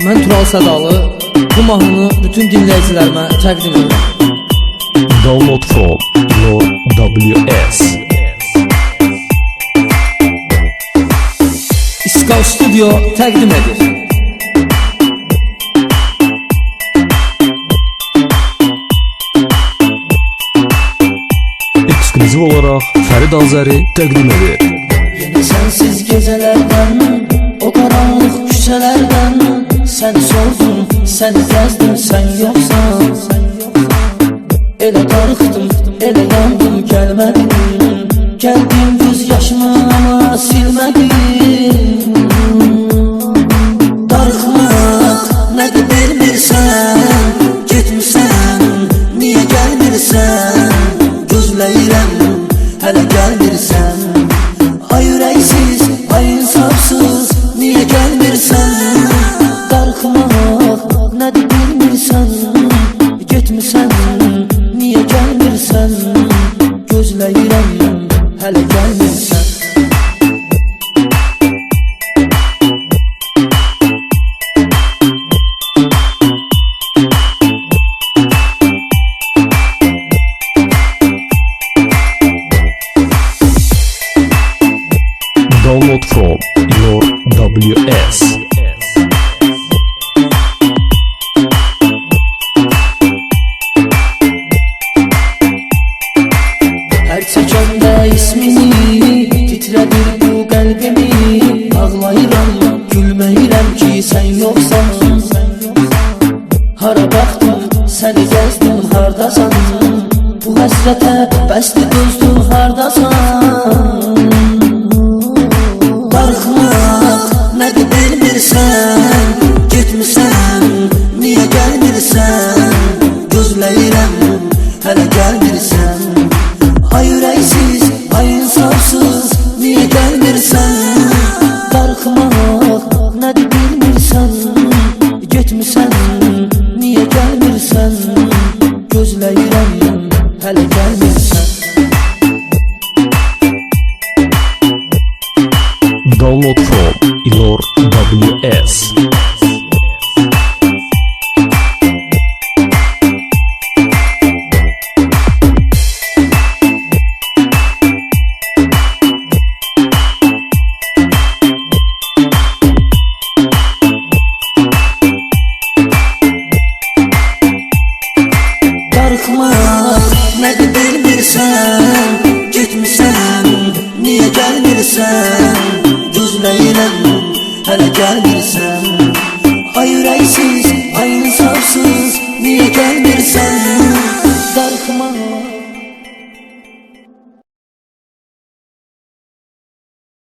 Mən Tural Sədalı bu mahnını bütün dinləyicilərimə təqdim edirəm. Download from your WS. İskal Studio təqdim edir. Ekskluziv olaraq Fərid Azəri təqdim edir. Yine sensiz gecelerden, o karanlık küçelerden seni sordum, seni gezdim, sen yoksan. Ele darıxdım, ele yandım, gelmedin. Geldim göz yaşımı ama silmedin. Darıxmaq nədir bilmirsən, getmirsən, niye gelmirsən? Gözləyirəm, hələ gəlmirsən. Ay yüreksiz, ay insafsız, niye gelmirsən? Darıxmaq nədir bilmirsən, getmirsən, niye gelmirsən? Gözləyirəm, hələ gəlmirsən. Download from your WS. Her çəkəndə ismini titredir bu qəlbimi. Ağlayıram, gülməyirəm ki sən yoxsan. Hara baxdım, səni gəzdim, hardasan? Bu həsrətə bəsdir dözdüm, hardasan? Darıxmaq nədir bilmirsən, getmirsən, niyə gəlmirsən? Gözləyirəm, hələ gəlmirsən. Ay yüreksiz, ay insafsız, niye gelmirsən? Darıxmaq nədir bilmirsən, getmirsən, niye gelmirsən? Gözləyirəm, hələ gəlmirsən. Download from your WS. Darıxmaq nədir bilmirsən, getmirsən, niyə gəlmirsən? Gözləyirəm, hələ gəlmirsən. Ay yüreksiz, ay insafsız, niyə gəlmirsən? Darıxmaq